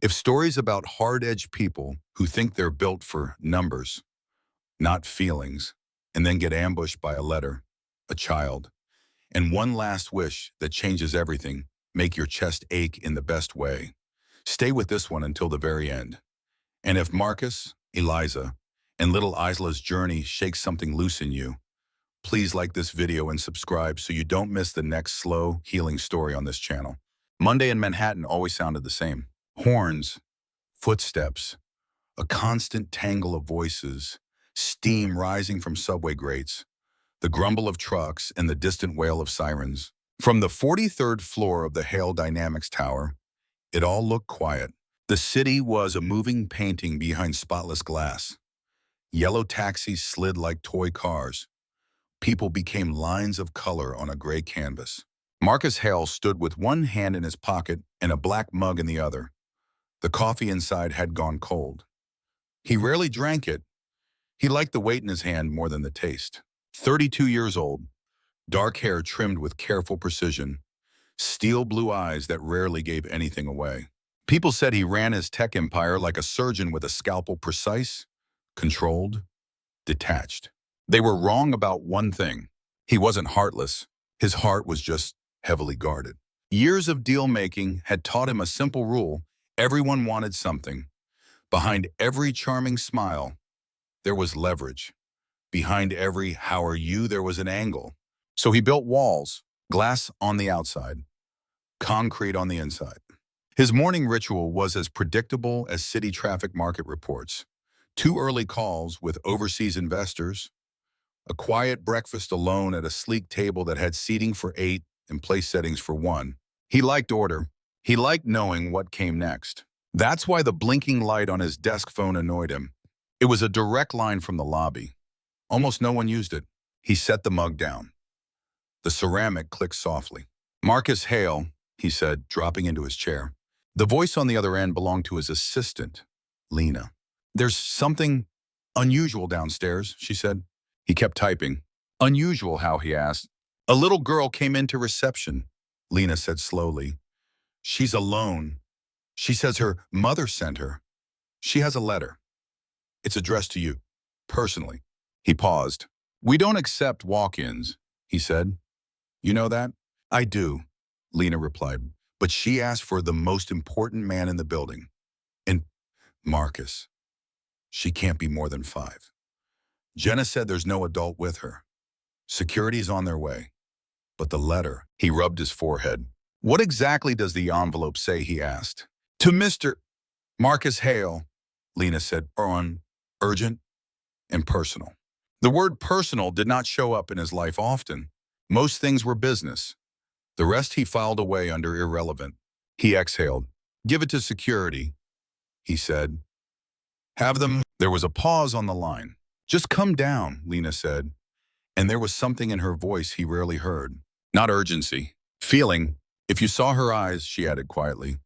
If stories about hard-edged people who think they're built for numbers, not feelings, and then get ambushed by a letter, a child, and one last wish that changes everything, make your chest ache in the best way. Stay with this one until the very end. And if Marcus, Eliza, and little Isla's journey shakes something loose in you, please like this video and subscribe so you don't miss the next slow, healing story on this channel. Monday in Manhattan always sounded the same. Horns, footsteps, a constant tangle of voices, steam rising from subway grates, the grumble of trucks, and the distant wail of sirens. From the 43rd floor of the Hale Dynamics Tower, it all looked quiet. The city was a moving painting behind spotless glass. Yellow taxis slid like toy cars. People became lines of color on a gray canvas. Marcus Hale stood with one hand in his pocket and a black mug in the other. The coffee inside had gone cold. He rarely drank it. He liked the weight in his hand more than the taste. 32 years old, dark hair trimmed with careful precision, steel blue eyes that rarely gave anything away. People said he ran his tech empire like a surgeon with a scalpel, precise, controlled, detached. They were wrong about one thing. He wasn't heartless. His heart was just heavily guarded. Years of deal-making had taught him a simple rule: everyone wanted something. Behind every charming smile, there was leverage. Behind every "how are you," there was an angle. So he built walls, glass on the outside, concrete on the inside. His morning ritual was as predictable as city traffic market reports. 2 early calls with overseas investors, a quiet breakfast alone at a sleek table that had seating for 8 and place settings for 1. He liked order. He liked knowing what came next. That's why the blinking light on his desk phone annoyed him. It was a direct line from the lobby. Almost no one used it. He set the mug down. The ceramic clicked softly. "Marcus Hale," he said, dropping into his chair. The voice on the other end belonged to his assistant, Lena. "There's something unusual downstairs," she said. He kept typing. "Unusual how?" he asked. "A little girl came into reception," Lena said slowly. "She's alone. She says her mother sent her. She has a letter. It's addressed to you, personally." He paused. "We don't accept walk-ins," he said. "You know that?" "I do," Lena replied. "But she asked for the most important man in the building. And Marcus. She can't be more than 5. Jenna said there's no adult with her. Security's on their way. But the letter," he rubbed his forehead. "What exactly does the envelope say?" he asked. "To Mr. Marcus Hale," Lena said, "on urgent and personal." The word personal did not show up in his life often. Most things were business. The rest he filed away under irrelevant. He exhaled. "Give it to security," he said. "Have them." There was a pause on the line. "Just come down," Lena said, and there was something in her voice he rarely heard. Not urgency. Feeling. "If you saw her eyes," she added quietly,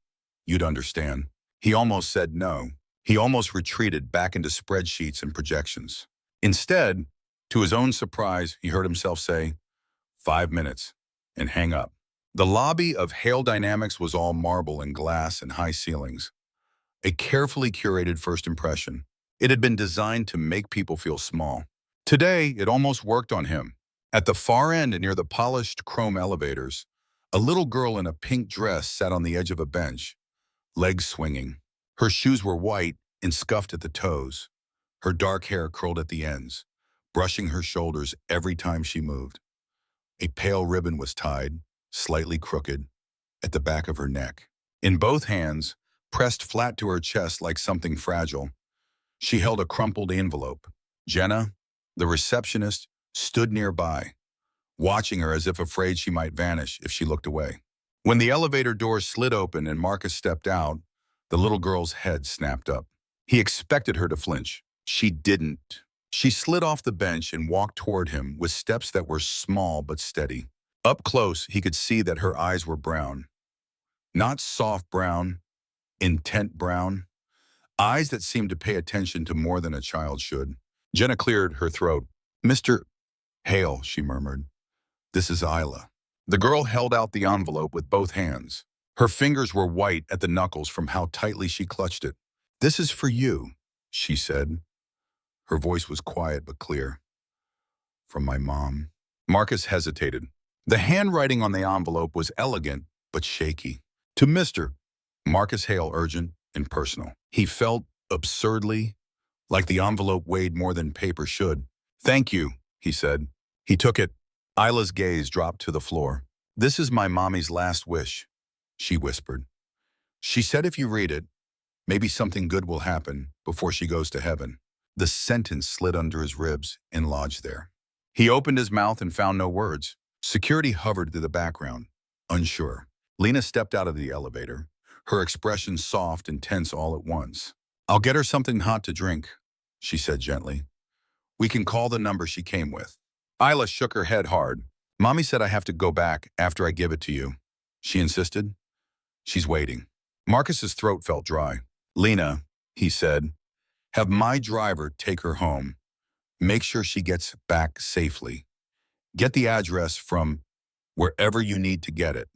"you'd understand." He almost said no. He almost retreated back into spreadsheets and projections. Instead, to his own surprise, he heard himself say, 5 minutes, and hang up. The lobby of Hale Dynamics was all marble and glass and high ceilings. A carefully curated first impression. It had been designed to make people feel small. Today, it almost worked on him. At the far end and near the polished chrome elevators, a little girl in a pink dress sat on the edge of a bench, legs swinging. Her shoes were white and scuffed at the toes. Her dark hair curled at the ends, brushing her shoulders every time she moved. A pale ribbon was tied, slightly crooked, at the back of her neck. In both hands, pressed flat to her chest like something fragile, she held a crumpled envelope. Jenna, the receptionist, stood nearby, watching her as if afraid she might vanish if she looked away. When the elevator doors slid open and Marcus stepped out, the little girl's head snapped up. He expected her to flinch. She didn't. She slid off the bench and walked toward him with steps that were small but steady. Up close, he could see that her eyes were brown. Not soft brown, intent brown. Eyes that seemed to pay attention to more than a child should. Jenna cleared her throat. "Mr. Hale," she murmured. "This is Isla." The girl held out the envelope with both hands. Her fingers were white at the knuckles from how tightly she clutched it. "This is for you," she said. Her voice was quiet but clear. "From my mom." Marcus hesitated. The handwriting on the envelope was elegant but shaky. "To Mr. Marcus Hale, urgent and personal." He felt absurdly like the envelope weighed more than paper should. "Thank you," he said. He took it. Isla's gaze dropped to the floor. "This is my mommy's last wish," she whispered. "She said if you read it, maybe something good will happen before she goes to heaven." The sentence slid under his ribs and lodged there. He opened his mouth and found no words. Security hovered through the background, unsure. Lena stepped out of the elevator, her expression soft and tense all at once. "I'll get her something hot to drink," she said gently. "We can call the number she came with." Isla shook her head hard. "Mommy said I have to go back after I give it to you," she insisted. "She's waiting." Marcus's throat felt dry. "Lena," he said, "have my driver take her home. Make sure she gets back safely. Get the address from wherever you need to get it."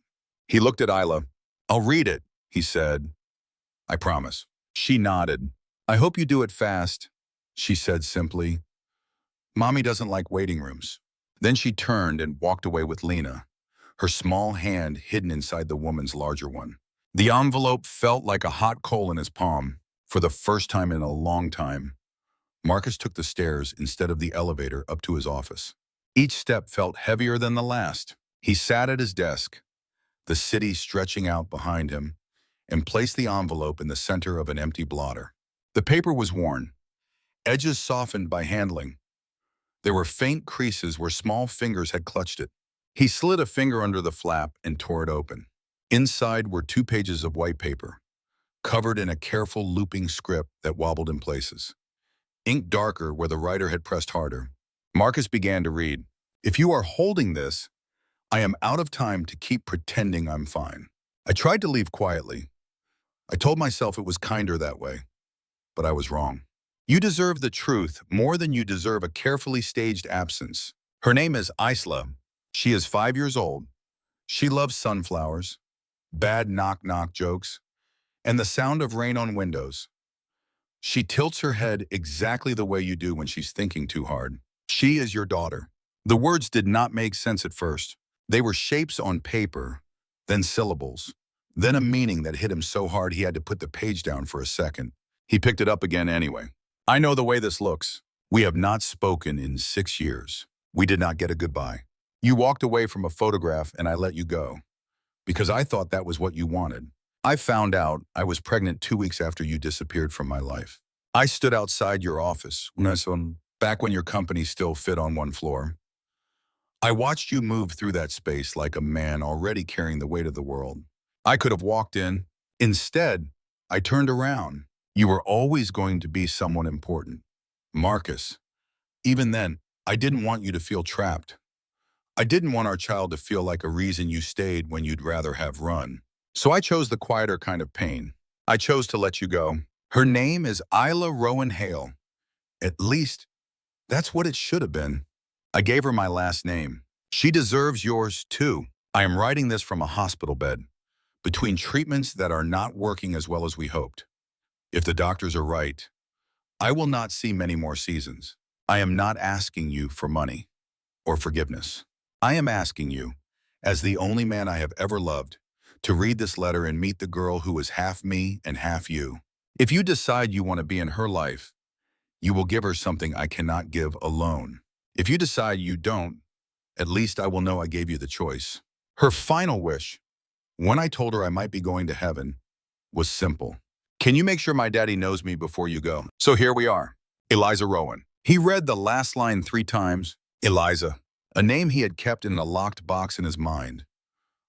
He looked at Isla. "I'll read it," he said. "I promise." She nodded. "I hope you do it fast," she said simply. "Mommy doesn't like waiting rooms." Then she turned and walked away with Lena, her small hand hidden inside the woman's larger one. The envelope felt like a hot coal in his palm. For the first time in a long time, Marcus took the stairs instead of the elevator up to his office. Each step felt heavier than the last. He sat at his desk, the city stretching out behind him, and placed the envelope in the center of an empty blotter. The paper was worn, edges softened by handling. There were faint creases where small fingers had clutched it. He slid a finger under the flap and tore it open. Inside were 2 pages of white paper, covered in a careful looping script that wobbled in places. Ink darker where the writer had pressed harder. Marcus began to read. "If you are holding this, I am out of time to keep pretending I'm fine. I tried to leave quietly. I told myself it was kinder that way, but I was wrong. You deserve the truth more than you deserve a carefully staged absence. Her name is Isla. She is 5 years old. She loves sunflowers, bad knock-knock jokes, and the sound of rain on windows. She tilts her head exactly the way you do when she's thinking too hard. She is your daughter." The words did not make sense at first. They were shapes on paper, then syllables, then a meaning that hit him so hard he had to put the page down for a second. He picked it up again anyway. "I know the way this looks. We have not spoken in 6 years. We did not get a goodbye. You walked away from a photograph and I let you go, because I thought that was what you wanted. I found out I was pregnant 2 weeks after you disappeared from my life. I stood outside your office, back when your company still fit on one floor. I watched you move through that space like a man already carrying the weight of the world. I could have walked in. Instead, I turned around. You were always going to be someone important. Marcus, even then, I didn't want you to feel trapped. I didn't want our child to feel like a reason you stayed when you'd rather have run. So I chose the quieter kind of pain. I chose to let you go. Her name is Eliza Rowan Hale. At least, that's what it should have been. I gave her my last name. She deserves yours too. I am writing this from a hospital bed, between treatments that are not working as well as we hoped. If the doctors are right, I will not see many more seasons. I am not asking you for money or forgiveness. I am asking you, as the only man I have ever loved, to read this letter and meet the girl who is half me and half you. If you decide you want to be in her life, you will give her something I cannot give alone. If you decide you don't, at least I will know I gave you the choice." Her final wish, when I told her I might be going to heaven, was simple. "Can you make sure my daddy knows me before you go?" So here we are, Eliza Rowan. He read the last line 3 times. Eliza, a name he had kept in a locked box in his mind,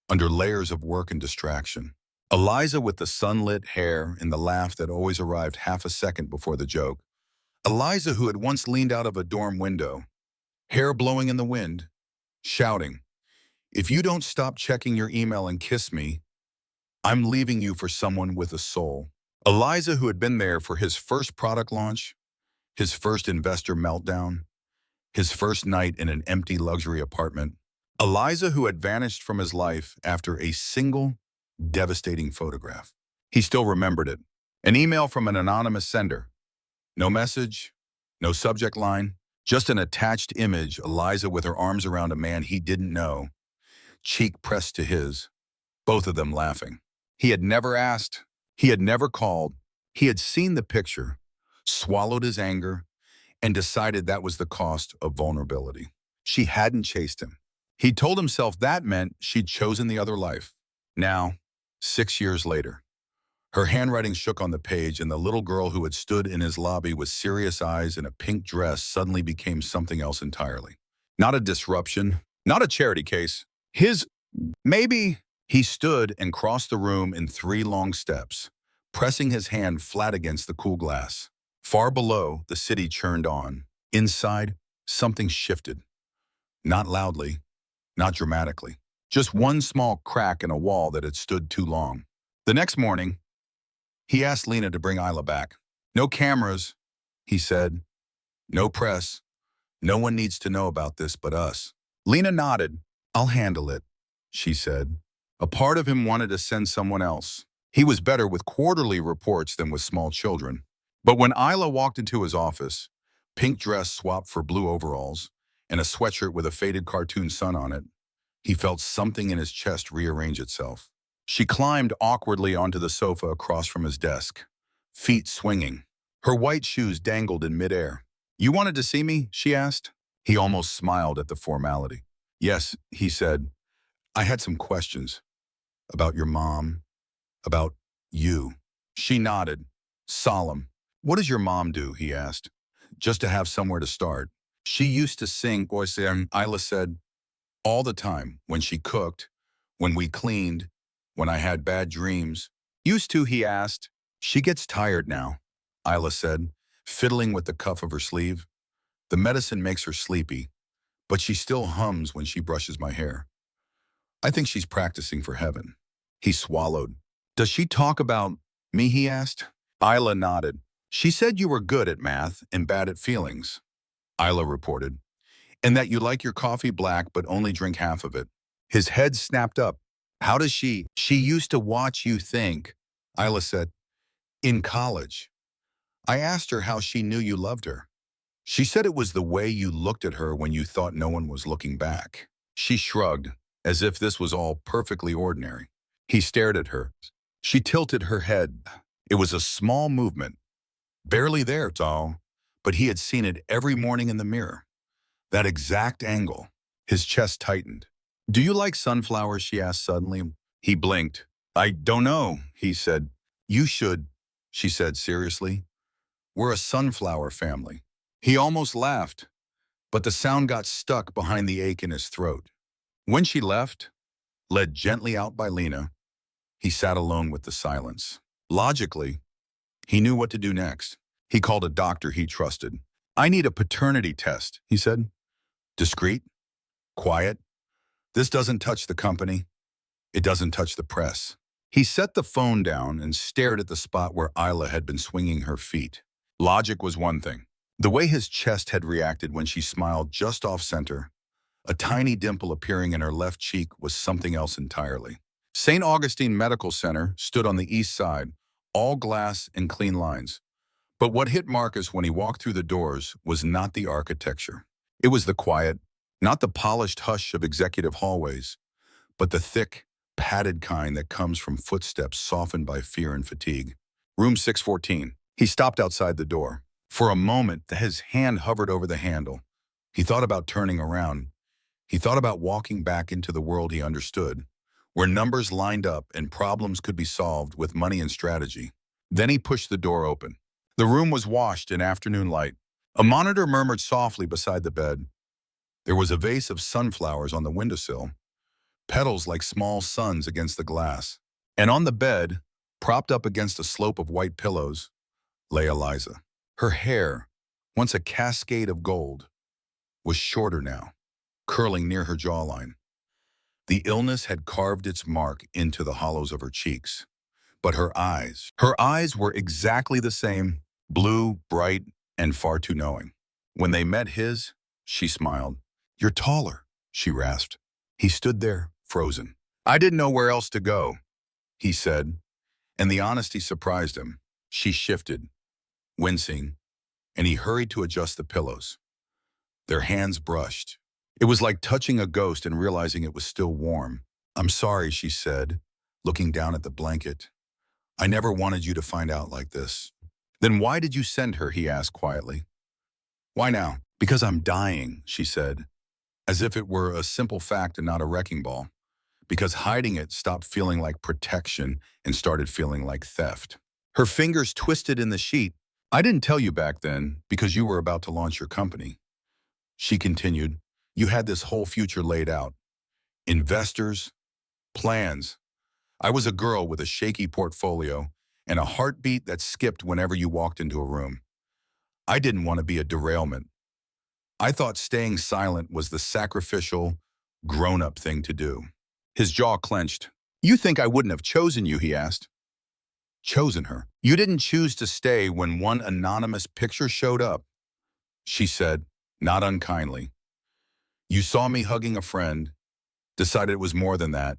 under layers of work and distraction. Eliza with the sunlit hair and the laugh that always arrived half a second before the joke. Eliza who had once leaned out of a dorm window, hair blowing in the wind, shouting, "If you don't stop checking your email and kiss me, I'm leaving you for someone with a soul." Eliza who had been there for his first product launch, his first investor meltdown, his first night in an empty luxury apartment. Eliza who had vanished from his life after a single devastating photograph. He still remembered it. An email from an anonymous sender. No message, no subject line, just an attached image, Eliza with her arms around a man he didn't know, cheek pressed to his, both of them laughing. He had never asked. He had never called. He had seen the picture, swallowed his anger, and decided that was the cost of vulnerability. She hadn't chased him. He told himself that meant she'd chosen the other life. Now, 6 years later, her handwriting shook on the page, and the little girl who had stood in his lobby with serious eyes and a pink dress suddenly became something else entirely. Not a disruption, not a charity case. Maybe. He stood and crossed the room in 3 long steps, pressing his hand flat against the cool glass. Far below, the city churned on. Inside, something shifted. Not loudly, not dramatically. Just one small crack in a wall that had stood too long. The next morning, he asked Lena to bring Isla back. No cameras, he said. No press. No one needs to know about this but us. Lena nodded. I'll handle it, she said. A part of him wanted to send someone else. He was better with quarterly reports than with small children. But when Isla walked into his office, pink dress swapped for blue overalls, and a sweatshirt with a faded cartoon sun on it, he felt something in his chest rearrange itself. She climbed awkwardly onto the sofa across from his desk, feet swinging. Her white shoes dangled in midair. You wanted to see me? She asked. He almost smiled at the formality. Yes, he said. I had some questions. About your mom. About you. She nodded, solemn. What does your mom do? He asked. Just to have somewhere to start. She used to sing, Isla said, all the time, when she cooked, when we cleaned, when I had bad dreams. Used to, he asked. She gets tired now, Isla said, fiddling with the cuff of her sleeve. The medicine makes her sleepy, but she still hums when she brushes my hair. I think she's practicing for heaven. He swallowed. Does she talk about me? He asked. Isla nodded. She said you were good at math and bad at feelings, Isla reported, and that you like your coffee black but only drink half of it. His head snapped up. How does she? She used to watch you think, Isla said. In college. I asked her how she knew you loved her. She said it was the way you looked at her when you thought no one was looking back. She shrugged, as if this was all perfectly ordinary. He stared at her. She tilted her head. It was a small movement. Barely there, tall, but he had seen it every morning in the mirror. That exact angle. His chest tightened. Do you like sunflowers? She asked suddenly. He blinked. I don't know, he said. You should, she said seriously. We're a sunflower family. He almost laughed, but the sound got stuck behind the ache in his throat. When she left, led gently out by Lena, he sat alone with the silence. Logically, he knew what to do next. He called a doctor he trusted. I need a paternity test, he said. Discreet, quiet. This doesn't touch the company. It doesn't touch the press. He set the phone down and stared at the spot where Isla had been swinging her feet. Logic was one thing. The way his chest had reacted when she smiled just off center, a tiny dimple appearing in her left cheek, was something else entirely. St. Augustine Medical Center stood on the east side, all glass and clean lines. But what hit Marcus when he walked through the doors was not the architecture. It was the quiet, not the polished hush of executive hallways, but the thick, padded kind that comes from footsteps softened by fear and fatigue. Room 614. He stopped outside the door. For a moment, his hand hovered over the handle. He thought about turning around. He thought about walking back into the world he understood, where numbers lined up and problems could be solved with money and strategy. Then he pushed the door open. The room was washed in afternoon light. A monitor murmured softly beside the bed. There was a vase of sunflowers on the windowsill, petals like small suns against the glass. And on the bed, propped up against a slope of white pillows, lay Eliza. Her hair, once a cascade of gold, was shorter now, curling near her jawline. The illness had carved its mark into the hollows of her cheeks. But her eyes were exactly the same, blue, bright, and far too knowing. When they met his, she smiled. You're taller, she rasped. He stood there, frozen. I didn't know where else to go. he said, and the honesty surprised him. She shifted, wincing, and he hurried to adjust the pillows. Their hands brushed. It was like touching a ghost and realizing it was still warm. "I'm sorry," she said, looking down at the blanket. "I never wanted you to find out like this." "Then why did you send her?" he asked quietly. "Why now?" "Because I'm dying," she said, as if it were a simple fact and not a wrecking ball. Because hiding it stopped feeling like protection and started feeling like theft. Her fingers twisted in the sheet. "I didn't tell you back then because you were about to launch your company." She continued, "You had this whole future laid out. Investors, plans. I was a girl with a shaky portfolio and a heartbeat that skipped whenever you walked into a room. I didn't want to be a derailment. I thought staying silent was the sacrificial, grown-up thing to do." His jaw clenched. "You think I wouldn't have chosen you?" he asked. "Chosen her? You didn't choose to stay when one anonymous picture showed up," she said, not unkindly. "You saw me hugging a friend, decided it was more than that,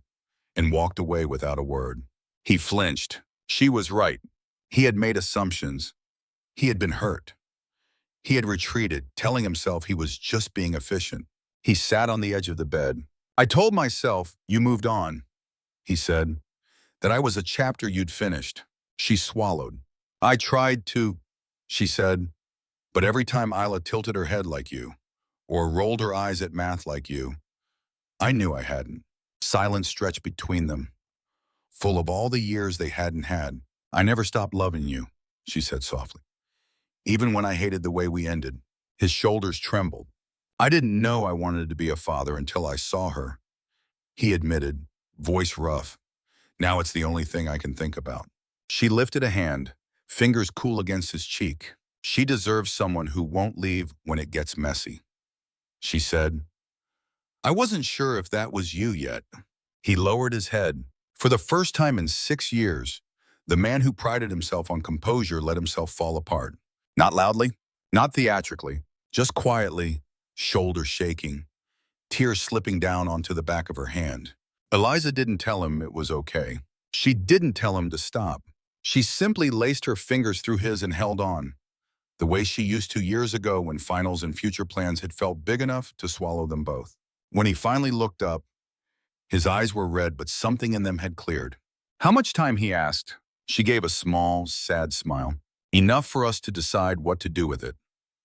and walked away without a word." He flinched. She was right. He had made assumptions. He had been hurt. He had retreated, telling himself he was just being efficient. He sat on the edge of the bed. "I told myself you moved on," he said, "that I was a chapter you'd finished." She swallowed. "I tried to," she said, "but every time Isla tilted her head like you, or rolled her eyes at math like you, I knew I hadn't." Silence stretched between them, full of all the years they hadn't had. "I never stopped loving you," she said softly, "even when I hated the way we ended." His shoulders trembled. "I didn't know I wanted to be a father until I saw her," he admitted, voice rough. "Now it's the only thing I can think about." She lifted a hand, fingers cool against his cheek. "She deserves someone who won't leave when it gets messy," she said. "I wasn't sure if that was you yet." He lowered his head. For the first time in 6 years, the man who prided himself on composure let himself fall apart. Not loudly, not theatrically, just quietly, shoulders shaking, tears slipping down onto the back of her hand. Eliza didn't tell him it was okay. She didn't tell him to stop. She simply laced her fingers through his and held on, the way she used to years ago when finals and future plans had felt big enough to swallow them both. When he finally looked up, his eyes were red, but something in them had cleared. "How much time?" he asked. She gave a small, sad smile. "Enough for us to decide what to do with it,"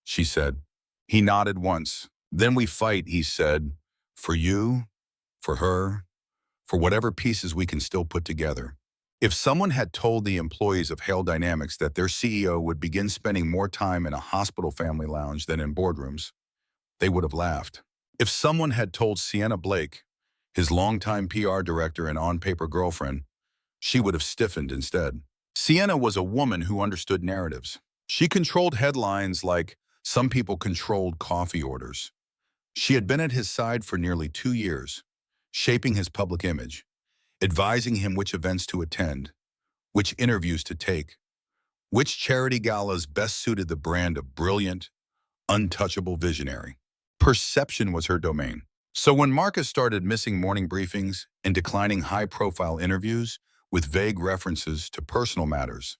she said. He nodded once. "Then we fight," he said. "For you, for her, for whatever pieces we can still put together." If someone had told the employees of Hale Dynamics that their CEO would begin spending more time in a hospital family lounge than in boardrooms, they would have laughed. If someone had told Sienna Blake, his longtime PR director and on-paper girlfriend, she would have stiffened instead. Sienna was a woman who understood narratives. She controlled headlines like some people controlled coffee orders. She had been at his side for nearly 2 years, shaping his public image, advising him which events to attend, which interviews to take, which charity galas best suited the brand of brilliant, untouchable visionary. Perception was her domain. So when Marcus started missing morning briefings and declining high-profile interviews with vague references to personal matters,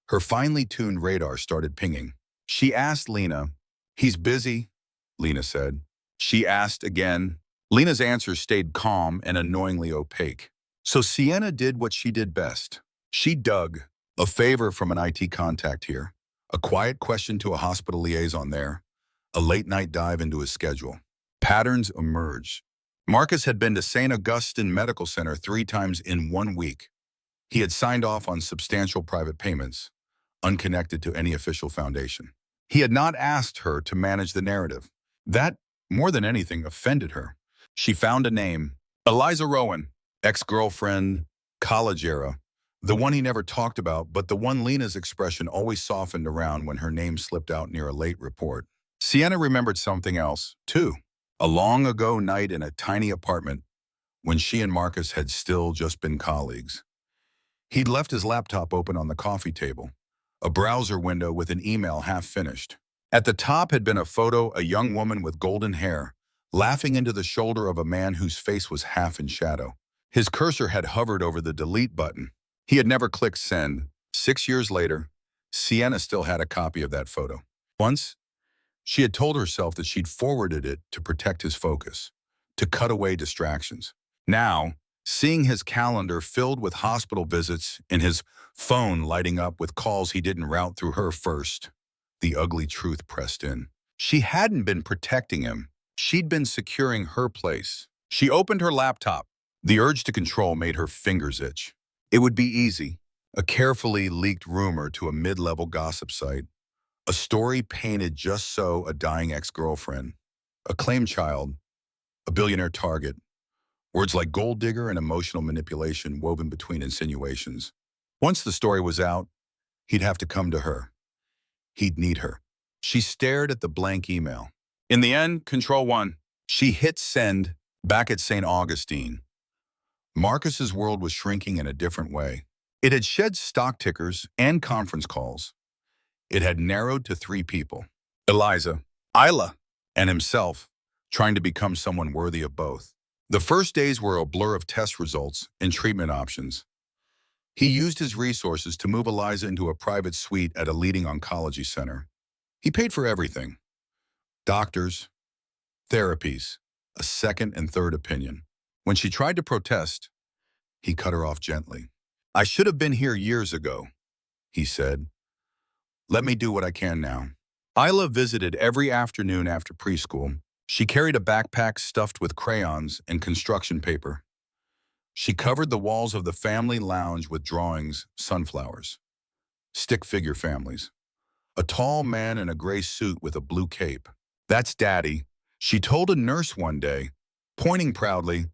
her finely tuned radar started pinging. She asked Lena. "He's busy," Lena said. She asked again. Lena's answers stayed calm and annoyingly opaque. So Sienna did what she did best. She dug. A favor from an IT contact here, a quiet question to a hospital liaison there, a late-night dive into his schedule. Patterns emerged. Marcus had been to St. Augustine Medical Center 3 times in 1 week. He had signed off on substantial private payments, unconnected to any official foundation. He had not asked her to manage the narrative. That, more than anything, offended her. She found a name. Eliza Rowan, ex-girlfriend, college era. The one he never talked about, but the one Lena's expression always softened around when her name slipped out near a late report. Sienna remembered something else, too. A long-ago night in a tiny apartment when she and Marcus had still just been colleagues. He'd left his laptop open on the coffee table, a browser window with an email half-finished. At the top had been a photo, a young woman with golden hair, laughing into the shoulder of a man whose face was half in shadow. His cursor had hovered over the delete button. He had never clicked send. 6 years later, Sienna still had a copy of that photo. Once, she had told herself that she'd forwarded it to protect his focus, to cut away distractions. Now, seeing his calendar filled with hospital visits and his phone lighting up with calls he didn't route through her first, the ugly truth pressed in. She hadn't been protecting him. She'd been securing her place. She opened her laptop. The urge to control made her fingers itch. It would be easy. A carefully leaked rumor to a mid-level gossip site. A story painted just so a dying ex-girlfriend. A claimed child. A billionaire target. Words like gold digger and emotional manipulation woven between insinuations. Once the story was out, he'd have to come to her. He'd need her. She stared at the blank email. In the end, Control won. She hit send back at St. Augustine. Marcus's world was shrinking in a different way. It had shed stock tickers and conference calls. It had narrowed to 3 people. Eliza, Isla, and himself, trying to become someone worthy of both. The first days were a blur of test results and treatment options. He used his resources to move Eliza into a private suite at a leading oncology center. He paid for everything. Doctors, therapies, a second and third opinion. When she tried to protest, he cut her off gently. I should have been here years ago, he said. Let me do what I can now. Isla visited every afternoon after preschool. She carried a backpack stuffed with crayons and construction paper. She covered the walls of the family lounge with drawings, sunflowers, stick figure families. A tall man in a gray suit with a blue cape. That's Daddy, she told a nurse one day, pointing proudly.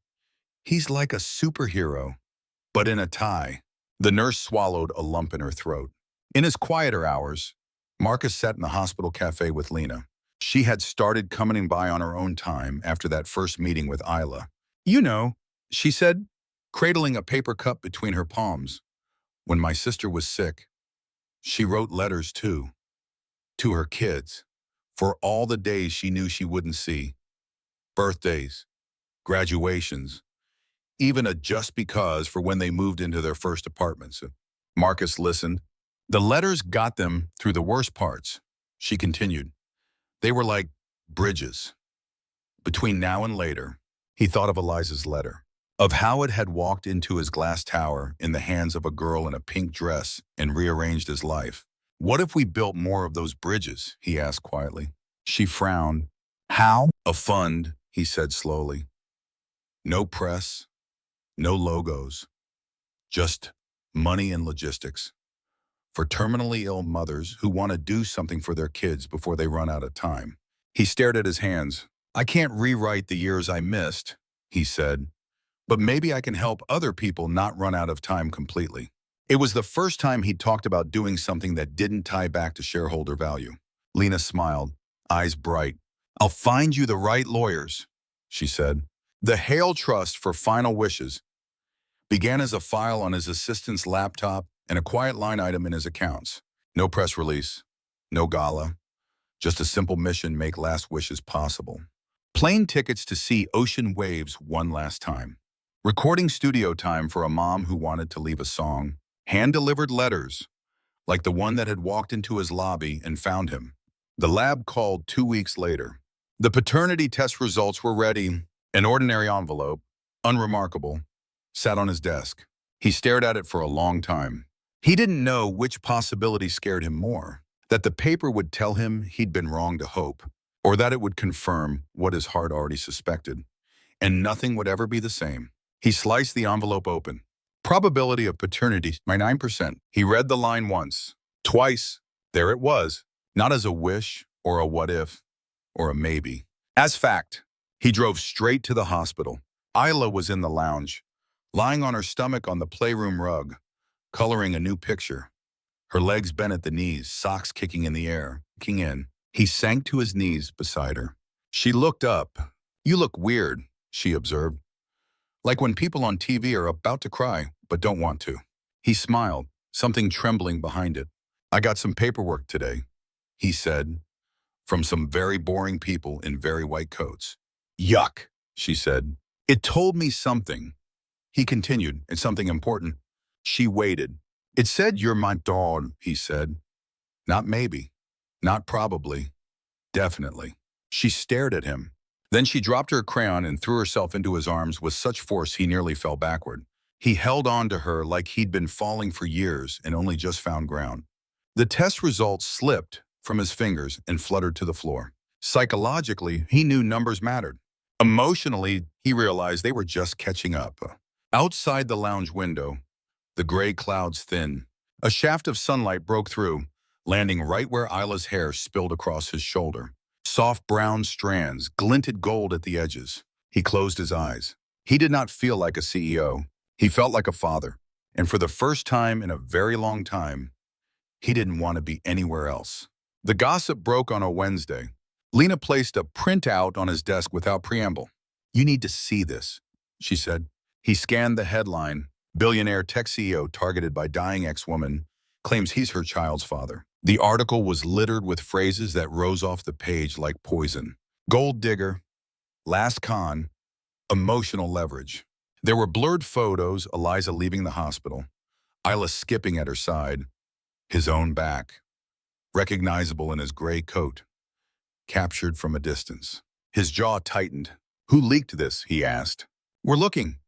He's like a superhero, but in a tie. The nurse swallowed a lump in her throat. In his quieter hours, Marcus sat in the hospital cafe with Lena. She had started coming by on her own time after that first meeting with Isla. You know, she said, cradling a paper cup between her palms. When my sister was sick, she wrote letters too, to her kids, for all the days she knew she wouldn't see. Birthdays, graduations, even a just because for when they moved into their first apartments. Marcus listened. The letters got them through the worst parts, she continued. They were like bridges. Between now and later, he thought of Eliza's letter, of how it had walked into his glass tower in the hands of a girl in a pink dress and rearranged his life. What if we built more of those bridges, he asked quietly. She frowned. How? A fund, he said slowly. No press, no logos, just money and logistics. For terminally ill mothers who want to do something for their kids before they run out of time. He stared at his hands. I can't rewrite the years I missed, he said, but maybe I can help other people not run out of time completely. It was the first time he'd talked about doing something that didn't tie back to shareholder value. Lena smiled, eyes bright. I'll find you the right lawyers, she said. The Hale Trust for Final Wishes began as a file on his assistant's laptop and a quiet line item in his accounts. No press release, no gala, just a simple mission: make last wishes possible. Plane tickets to see ocean waves one last time. Recording studio time for a mom who wanted to leave a song. Hand-delivered letters, like the one that had walked into his lobby and found him. The lab called 2 weeks later. The paternity test results were ready. An ordinary envelope, unremarkable, sat on his desk. He stared at it for a long time. He didn't know which possibility scared him more, that the paper would tell him he'd been wrong to hope, or that it would confirm what his heart already suspected, and nothing would ever be the same. He sliced the envelope open. Probability of paternity, my 9%. He read the line once, twice. There it was, not as a wish or a what if or a maybe. As fact, he drove straight to the hospital. Isla was in the lounge, lying on her stomach on the playroom rug, coloring a new picture. Her legs bent at the knees, socks kicking in the air. Kicking in, he sank to his knees beside her. She looked up. You look weird, she observed. Like when people on TV are about to cry, but don't want to. He smiled, something trembling behind it. I got some paperwork today, he said, from some very boring people in very white coats. Yuck, she said. It told me something. He continued, and something important. She waited. It said, "You're my dog," he said. Not maybe. Not probably. Definitely. She stared at him. Then she dropped her crayon and threw herself into his arms with such force he nearly fell backward. He held on to her like he'd been falling for years and only just found ground. The test results slipped from his fingers and fluttered to the floor. Psychologically, he knew numbers mattered. Emotionally, he realized they were just catching up. Outside the lounge window, the gray clouds thinned. A shaft of sunlight broke through, landing right where Isla's hair spilled across his shoulder. Soft brown strands glinted gold at the edges. He closed his eyes. He did not feel like a CEO. He felt like a father. And for the first time in a very long time, he didn't want to be anywhere else. The gossip broke on a Wednesday. Lena placed a printout on his desk without preamble. "You need to see this," she said. He scanned the headline. "Billionaire tech CEO targeted by dying ex-woman claims he's her child's father." The article was littered with phrases that rose off the page like poison. Gold digger, last con, emotional leverage. There were blurred photos, Eliza leaving the hospital, Isla skipping at her side, his own back, recognizable in his gray coat, captured from a distance. His jaw tightened. "Who leaked this?" he asked. "We're looking,"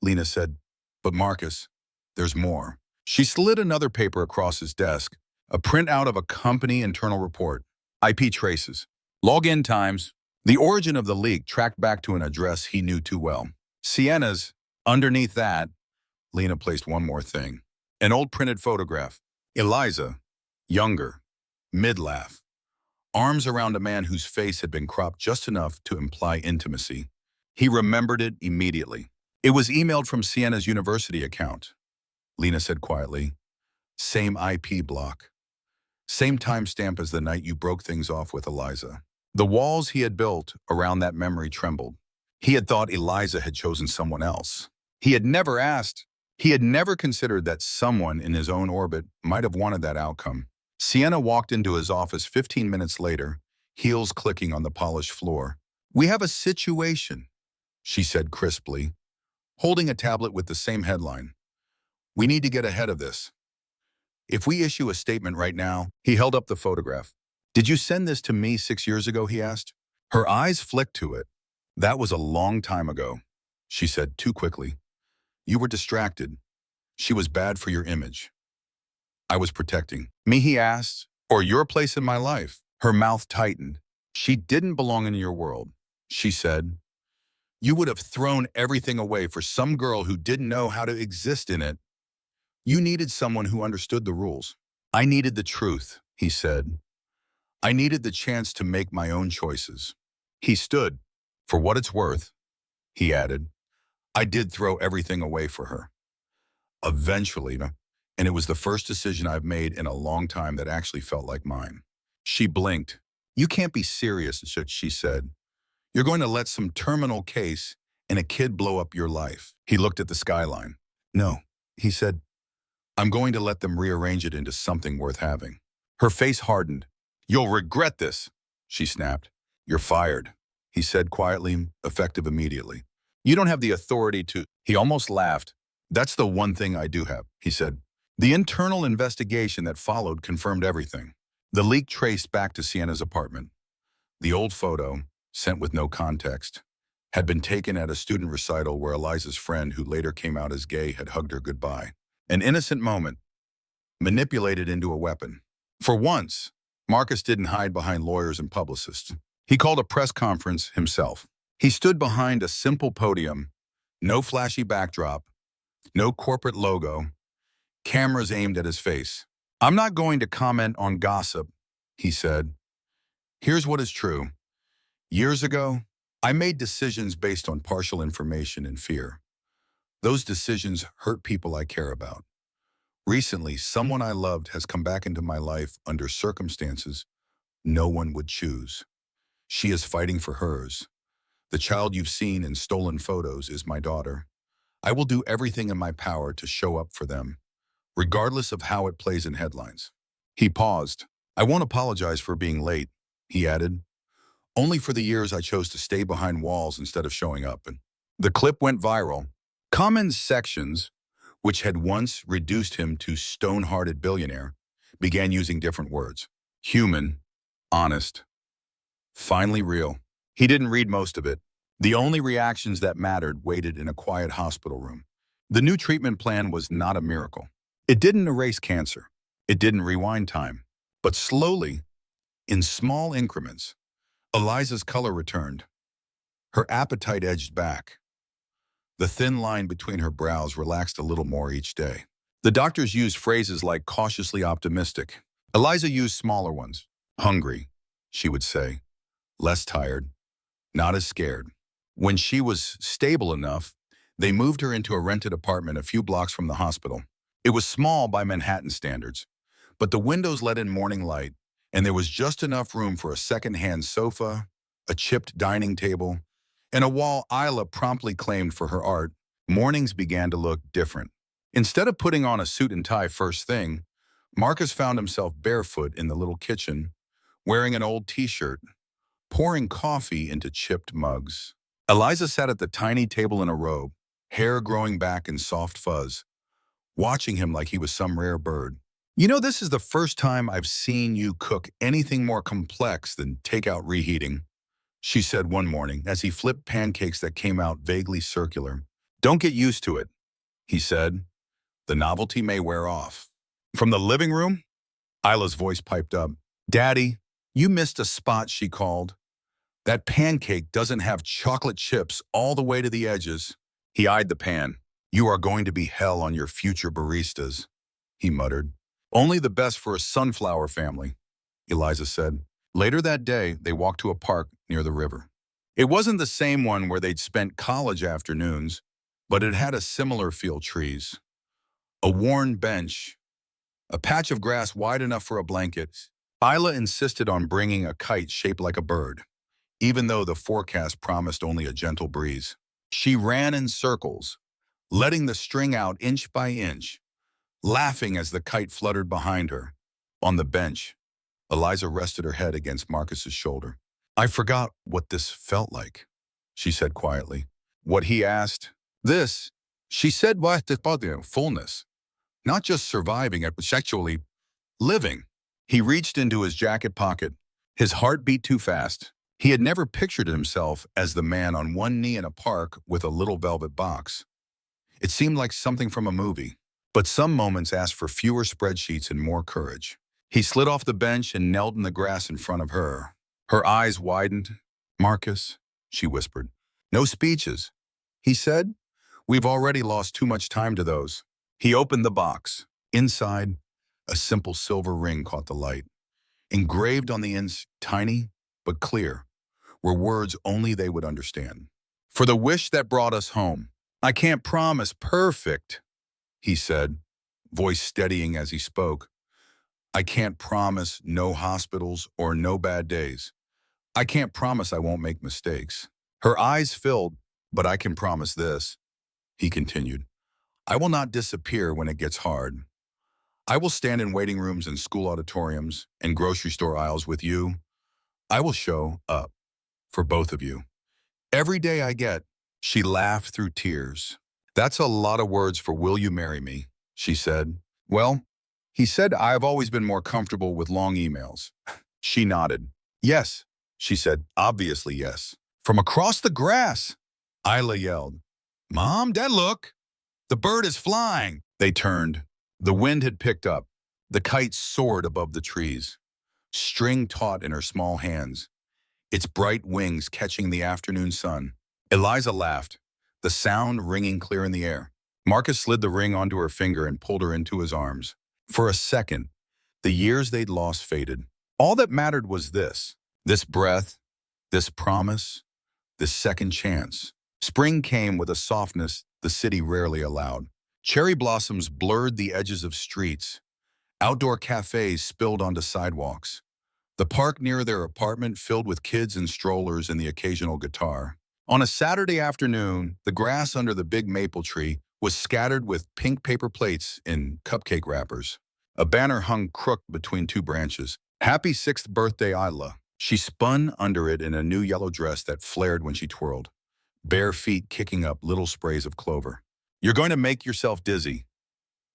Lena said. "But Marcus, there's more." She slid another paper across his desk, a printout of a company internal report. IP traces, login times. The origin of the leak tracked back to an address he knew too well. Sienna's. Underneath that, Lena placed one more thing. An old printed photograph. Eliza, younger, mid-laugh, arms around a man whose face had been cropped just enough to imply intimacy. He remembered it immediately. "It was emailed from Sienna's university account," Lena said quietly. "Same IP block. Same timestamp as the night you broke things off with Eliza." The walls he had built around that memory trembled. He had thought Eliza had chosen someone else. He had never asked. He had never considered that someone in his own orbit might have wanted that outcome. Sienna walked into his office 15 minutes later, heels clicking on the polished floor. "We have a situation," she said crisply, holding a tablet with the same headline. "We need to get ahead of this. If we issue a statement right now," he held up the photograph. "Did you send this to me 6 years ago?" he asked. Her eyes flicked to it. "That was a long time ago," she said too quickly. "You were distracted. She was bad for your image." "I was protecting." "Me?" he asked. "Or your place in my life?" Her mouth tightened. "She didn't belong in your world," she said. "You would have thrown everything away for some girl who didn't know how to exist in it. You needed someone who understood the rules." "I needed the truth," he said. "I needed the chance to make my own choices." He stood. "For what it's worth," he added, "I did throw everything away for her. Eventually, and it was the first decision I've made in a long time that actually felt like mine." She blinked. "You can't be serious," she said. "You're going to let some terminal case and a kid blow up your life." He looked at the skyline. "No," he said. "I'm going to let them rearrange it into something worth having." Her face hardened. "You'll regret this," she snapped. "You're fired," he said quietly, effective immediately. "You don't have the authority to—" He almost laughed. "That's the one thing I do have," he said. The internal investigation that followed confirmed everything. The leak traced back to Sienna's apartment. The old photo, sent with no context, had been taken at a student recital where Eliza's friend, who later came out as gay, had hugged her goodbye. An innocent moment, manipulated into a weapon. For once, Marcus didn't hide behind lawyers and publicists. He called a press conference himself. He stood behind a simple podium, no flashy backdrop, no corporate logo, cameras aimed at his face. "I'm not going to comment on gossip," he said. "Here's what is true. Years ago, I made decisions based on partial information and fear. Those decisions hurt people I care about. Recently, someone I loved has come back into my life under circumstances no one would choose. She is fighting for hers. The child you've seen in stolen photos is my daughter. I will do everything in my power to show up for them, regardless of how it plays in headlines." He paused. "I won't apologize for being late," he added. "Only for the years I chose to stay behind walls instead of showing up." And the clip went viral. Common sections, which had once reduced him to stone-hearted billionaire, began using different words. Human, honest, finally real. He didn't read most of it. The only reactions that mattered waited in a quiet hospital room. The new treatment plan was not a miracle. It didn't erase cancer. It didn't rewind time. But slowly, in small increments, Eliza's color returned. Her appetite edged back. The thin line between her brows relaxed a little more each day. The doctors used phrases like cautiously optimistic. Eliza used smaller ones. Hungry, she would say. Less tired. Not as scared. When she was stable enough, they moved her into a rented apartment a few blocks from the hospital. It was small by Manhattan standards, but the windows let in morning light, and there was just enough room for a second-hand sofa, a chipped dining table, and a wall Isla promptly claimed for her art. Mornings began to look different. Instead of putting on a suit and tie first thing, Marcus found himself barefoot in the little kitchen, wearing an old t-shirt, pouring coffee into chipped mugs. Eliza sat at the tiny table in a robe, hair growing back in soft fuzz, watching him like he was some rare bird. You know, this is the first time I've seen you cook anything more complex than takeout reheating, she said one morning as he flipped pancakes that came out vaguely circular. Don't get used to it, he said. The novelty may wear off. From the living room, Isla's voice piped up. Daddy, you missed a spot, she called. That pancake doesn't have chocolate chips all the way to the edges. He eyed the pan. You are going to be hell on your future baristas, he muttered. Only the best for a sunflower family, Eliza said. Later that day, they walked to a park near the river. It wasn't the same one where they'd spent college afternoons, but it had a similar feel: trees, a worn bench, a patch of grass wide enough for a blanket. Isla insisted on bringing a kite shaped like a bird, even though the forecast promised only a gentle breeze. She ran in circles, letting the string out inch by inch, laughing as the kite fluttered behind her. On the bench, Eliza rested her head against Marcus's shoulder. I forgot what this felt like, she said quietly. What he asked? This, she said, was the fullness. Not just surviving it, but actually living. He reached into his jacket pocket. His heart beat too fast. He had never pictured himself as the man on one knee in a park with a little velvet box. It seemed like something from a movie, but some moments asked for fewer spreadsheets and more courage. He slid off the bench and knelt in the grass in front of her. Her eyes widened. Marcus, she whispered. No speeches, he said. We've already lost too much time to those. He opened the box. Inside, a simple silver ring caught the light. Engraved on the ends, tiny but clear, were words only they would understand. For the wish that brought us home. I can't promise perfect, he said, voice steadying as he spoke. I can't promise no hospitals or no bad days. I can't promise I won't make mistakes. Her eyes filled, but I can promise this, he continued. I will not disappear when it gets hard. I will stand in waiting rooms and school auditoriums and grocery store aisles with you. I will show up for both of you. Every day I get, she laughed through tears. That's a lot of words for will you marry me, she said. Well, he said, I've always been more comfortable with long emails. She nodded. Yes, she said, obviously yes. From across the grass, Isla yelled. Mom, Dad, look. The bird is flying. They turned. The wind had picked up. The kite soared above the trees, string taut in her small hands, its bright wings catching the afternoon sun. Eliza laughed, the sound ringing clear in the air. Marcus slid the ring onto her finger and pulled her into his arms. For a second, the years they'd lost faded. All that mattered was this breath, this promise, this second chance. Spring came with a softness the city rarely allowed. Cherry blossoms blurred the edges of streets. Outdoor cafes spilled onto sidewalks. The park near their apartment filled with kids and strollers and the occasional guitar. On a Saturday afternoon, the grass under the big maple tree was scattered with pink paper plates in cupcake wrappers. A banner hung crooked between two branches. Happy 6th birthday, Isla. She spun under it in a new yellow dress that flared when she twirled, bare feet kicking up little sprays of clover. You're going to make yourself dizzy,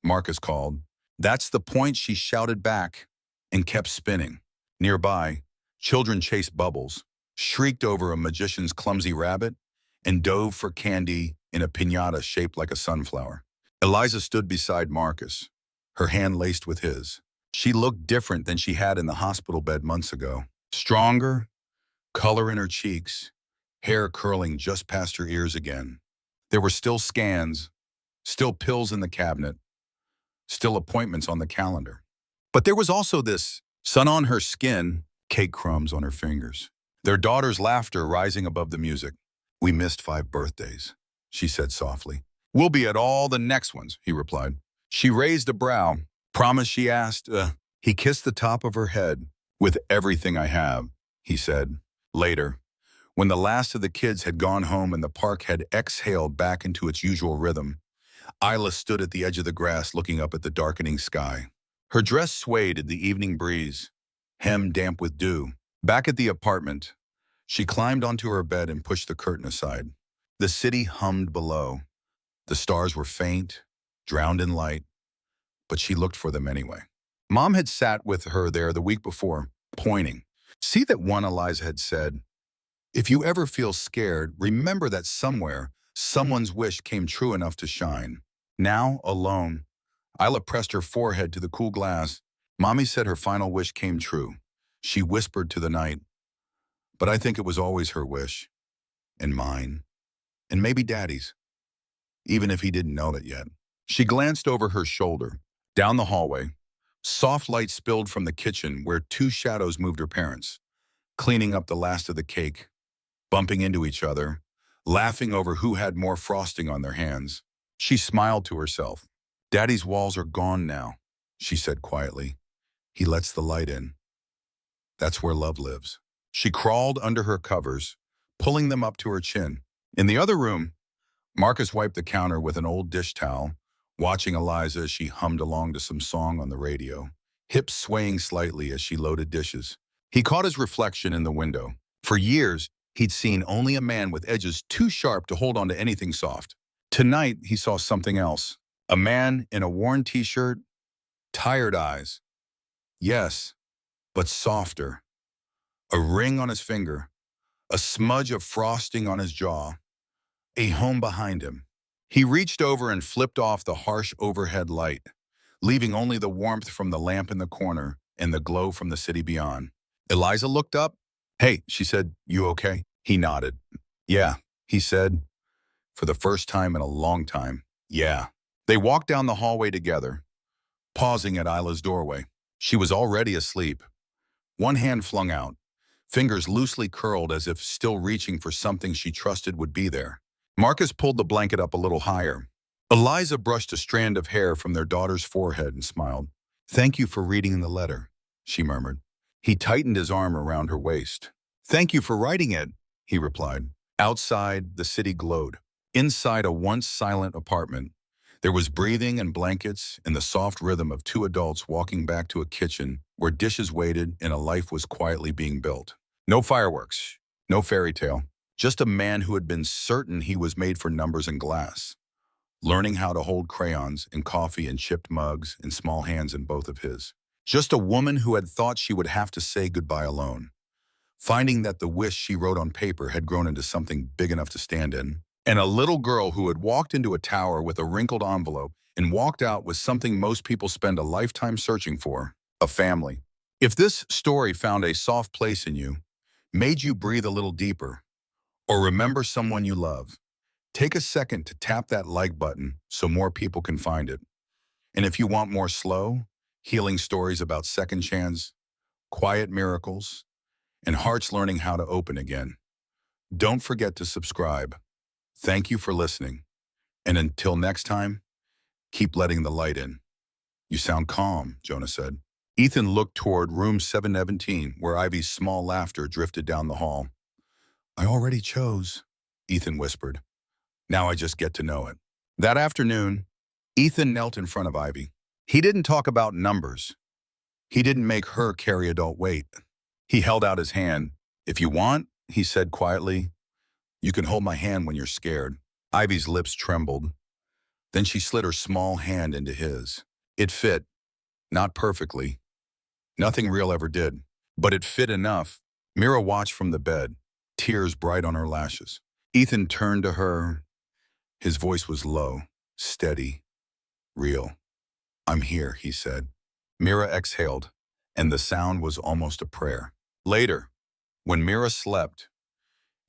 Marcus called. That's the point, she shouted back, and kept spinning. Nearby, children chased bubbles, shrieked over a magician's clumsy rabbit, and dove for candy in a piñata shaped like a sunflower. Eliza stood beside Marcus, her hand laced with his. She looked different than she had in the hospital bed months ago. Stronger, color in her cheeks, hair curling just past her ears again. There were still scans, still pills in the cabinet, still appointments on the calendar. But there was also this sun on her skin, cake crumbs on her fingers. Their daughter's laughter rising above the music. We missed 5 birthdays, she said softly. We'll be at all the next ones, he replied. She raised a brow. Promise, she asked. He kissed the top of her head. With everything I have, he said. Later, when the last of the kids had gone home and the park had exhaled back into its usual rhythm, Isla stood at the edge of the grass looking up at the darkening sky. Her dress swayed in the evening breeze, hem damp with dew. Back at the apartment, she climbed onto her bed and pushed the curtain aside. The city hummed below. The stars were faint, drowned in light, but she looked for them anyway. Mom had sat with her there the week before, pointing. See that one, Eliza had said. If you ever feel scared, remember that somewhere, someone's wish came true enough to shine. Now, alone, Isla pressed her forehead to the cool glass. Mommy said her final wish came true. She whispered to the night. But I think it was always her wish, and mine, and maybe Daddy's, even if he didn't know it yet. She glanced over her shoulder, down the hallway. Soft light spilled from the kitchen where 2 shadows moved her parents, cleaning up the last of the cake, bumping into each other, laughing over who had more frosting on their hands. She smiled to herself. Daddy's walls are gone now, she said quietly. He lets the light in. That's where love lives. She crawled under her covers, pulling them up to her chin. In the other room, Marcus wiped the counter with an old dish towel, watching Eliza as she hummed along to some song on the radio, hips swaying slightly as she loaded dishes. He caught his reflection in the window. For years, he'd seen only a man with edges too sharp to hold on to anything soft. Tonight, he saw something else. A man in a worn t-shirt, tired eyes. Yes, but softer. A ring on his finger, a smudge of frosting on his jaw, a home behind him. He reached over and flipped off the harsh overhead light, leaving only the warmth from the lamp in the corner and the glow from the city beyond. Eliza looked up. Hey, she said, you okay? He nodded. Yeah, he said, for the first time in a long time. Yeah. They walked down the hallway together, pausing at Isla's doorway. She was already asleep, one hand flung out, fingers loosely curled as if still reaching for something she trusted would be there. Marcus pulled the blanket up a little higher. Eliza brushed a strand of hair from their daughter's forehead and smiled. Thank you for reading the letter, she murmured. He tightened his arm around her waist. Thank you for writing it, he replied. Outside, the city glowed. Inside a once silent apartment, there was breathing and blankets and the soft rhythm of 2 adults walking back to a kitchen where dishes waited and a life was quietly being built. No fireworks, no fairy tale, just a man who had been certain he was made for numbers and glass, learning how to hold crayons and coffee and chipped mugs and small hands in both of his. Just a woman who had thought she would have to say goodbye alone, finding that the wish she wrote on paper had grown into something big enough to stand in. And a little girl who had walked into a tower with a wrinkled envelope and walked out with something most people spend a lifetime searching for, a family. If this story found a soft place in you, made you breathe a little deeper, or remember someone you love, take a second to tap that like button so more people can find it. And if you want more slow, healing stories about second chance, quiet miracles, and hearts learning how to open again, don't forget to subscribe. Thank you for listening. And until next time, keep letting the light in. You sound calm, Jonah said. Ethan looked toward room 717, where Ivy's small laughter drifted down the hall. I already chose, Ethan whispered. Now I just get to know it. That afternoon, Ethan knelt in front of Ivy. He didn't talk about numbers. He didn't make her carry adult weight. He held out his hand. If you want, he said quietly, you can hold my hand when you're scared. Ivy's lips trembled. Then she slid her small hand into his. It fit, not perfectly. Nothing real ever did. But it fit enough. Mira watched from the bed, tears bright on her lashes. Ethan turned to her. His voice was low, steady, real. "I'm here," he said. Mira exhaled, and the sound was almost a prayer. Later, when Mira slept,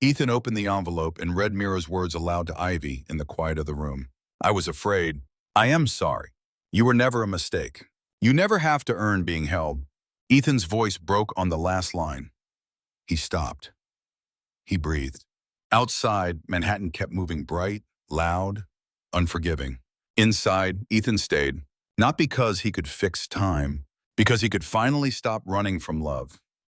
Ethan opened the envelope and read Mira's words aloud to Ivy in the quiet of the room. "I was afraid. I am sorry. You were never a mistake. You never have to earn being held." Ethan's voice broke on the last line. He stopped. He breathed. Outside, Manhattan kept moving bright, loud, unforgiving. Inside, Ethan stayed, not because he could fix time, because he could finally stop running from love.